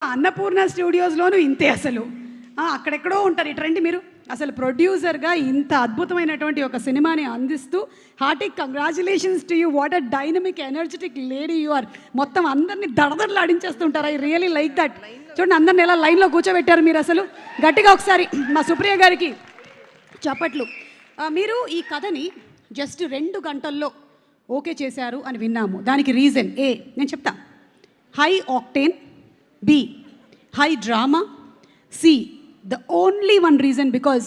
అన్నపూర్ణ స్టూడియోస్లోనూ ఇంతే అసలు అక్కడెక్కడో ఉంటారు. ఇట్రండి మీరు అసలు ప్రొడ్యూసర్గా ఇంత అద్భుతమైనటువంటి ఒక సినిమాని అందిస్తూ hearty congratulations to you. What a dynamic energetic lady you are. మొత్తం అందరినీ దడదడలాడించేస్తుంటారు. I really like that. చూడండి అందరిని ఎలా లైన్లో కూర్చోబెట్టారు మీరు. అసలు గట్టిగా ఒకసారి మా సుప్రియ గారికి చప్పట్లు. మీరు ఈ కథని జస్ట్ 2 గంటల్లో ఓకే చేశారు అని విన్నాము. దానికి రీజన్ ఏ నేను చెప్తా. High octane, B high drama, C the only one reason because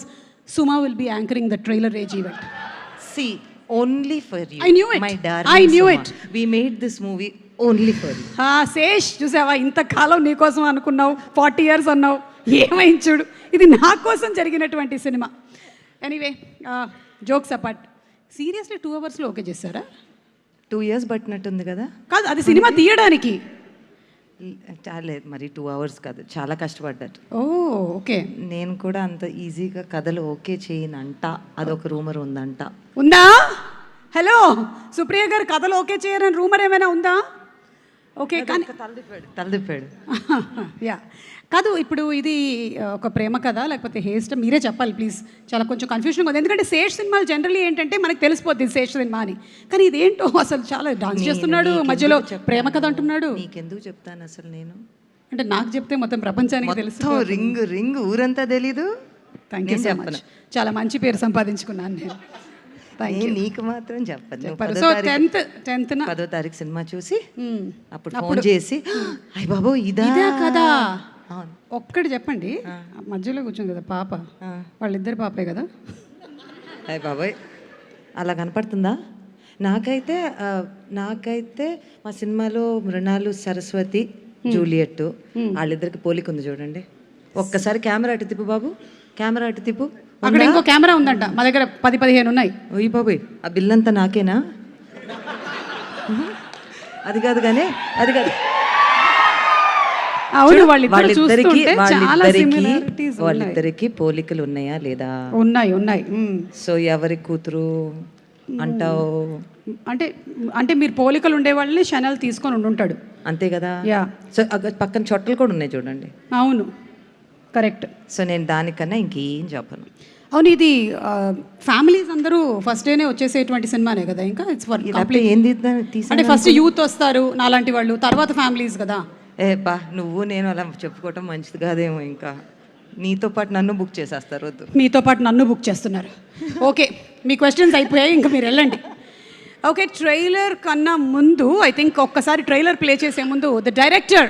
Suma will be anchoring the trailer age event. See, only for you. I knew it. My darling I knew Suma. it. We made this movie only for you. Sesh చూసావా, ఇంతకాలం నీకోసం అనుకున్నావు, 40 years అన్నావు, ఏమైంది చూడు, ఇది నా కోసం జరిగినటువంటి cinema. Anyway jokes apart, seriously 2 అవర్స్లో ఓకే చేస్తారా? 2 years పట్టినట్టుంది కదా. కాదు, అది సినిమా తీయడానికి. చాలా మరి 2 hours కాదు, చాలా కష్టపడ్డారు. ఓ ఓకే. నేను కూడా అంత ఈజీగా కథలు ఓకే చేయనంట, అదొక రూమర్ ఉందంట. ఉందా? హలో సుప్రియ గారు, కథలు ఓకే చేయరని రూమర్ ఏమైనా ఉందా? ఓకే కానీ తలదిప్పాడు. యా కాదు, ఇప్పుడు ఇది ఒక ప్రేమ కథ లేకపోతే హేస్ట్ మీరే చెప్పాలి ప్లీజ్. చాలా కొంచెం కన్ఫ్యూషన్ ఉంది, ఎందుకంటే శేష్ సినిమాలు జనరల్లీ ఏంటంటే మనకు తెలిసిపోద్ది శేష్ సినిమా అని, కానీ ఇదేంటో అసలు చాలా డాన్స్ చేస్తున్నాడు, మధ్యలో ప్రేమ కథ అంటున్నాడు. నీకెందుకు చెప్తాను అసలు నేను, అంటే నాకు చెప్తే మొత్తం ప్రపంచానికి తెలుసు. రింగ్ ఊరంతా తెలీదు. Thank you so much. చాలా మంచి పేరు సంపాదించుకున్నాను నేను. నీకు మాత్రం చెప్పను. సో 10th 10వ తారీఖు సినిమా చూసి అప్పుడు ఫోన్ చేసి అయ్య బాబు ఇదా కదా ఒక్కటి చెప్పండి. మధ్యలో కూర్చుంది కదా పాప, వాళ్ళిద్దరు పాపే కదా. అయ్య బాబాయ్ అలా కనపడుతుందా? నాకైతే మా సినిమాలో మృణాలు, సరస్వతి, జూలియట్ వాళ్ళిద్దరికి పోలిక ఉంది చూడండి. ఒక్కసారి కెమెరా అటు తిప్పు బాబు, కెమెరా అటు తిప్పు. అక్కడ ఇంకో కెమెరా ఉందంట, మా దగ్గర 10-15 ఉన్నాయి. ఓయ్ బాబోయ్, ఆ బిల్ అంతా నాకేనా? అది కాదు కానీ అది కాదు. వాళ్ళిద్దరికి పోలికలు ఉన్నాయా లేదా? ఉన్నాయి. సో ఎవరి కూతురు అంటావు? అంటే మీరు పోలికలు ఉండే వాళ్ళని ఛానల్ తీసుకొని ఉంటాడు అంతే కదా. సో పక్కన చొట్టలు కూడా ఉన్నాయి చూడండి. అవును కరెక్ట్. సో నేను దానికన్నా ఇంకేం చెప్పను. అవును, ఇది ఫ్యామిలీస్ అందరూ ఫస్ట్ డేనే వచ్చేసేటువంటి సినిమానే కదా. ఇంకా ఇట్స్ ఫర్ కంప్లీట్. అంటే ఫస్ట్ యూత్ వస్తారు నాలాంటి వాళ్ళు, తర్వాత ఫ్యామిలీస్ కదా. బా నువ్వు నేను అలా చెప్పుకోవటం మంచిది కాదేమో. ఇంకా నీతో పాటు నన్ను బుక్ చేసేస్తారు. వద్దు, మీతో పాటు నన్ను బుక్ చేస్తున్నారు. ఓకే, మీ క్వశ్చన్స్ అయిపోయాయి, ఇంకా మీరు వెళ్ళండి. ఓకే, ట్రైలర్ కన్నా ముందు ఐ థింక్ ఒక్కసారి ట్రైలర్ ప్లే చేసే ముందు ద డైరెక్టర్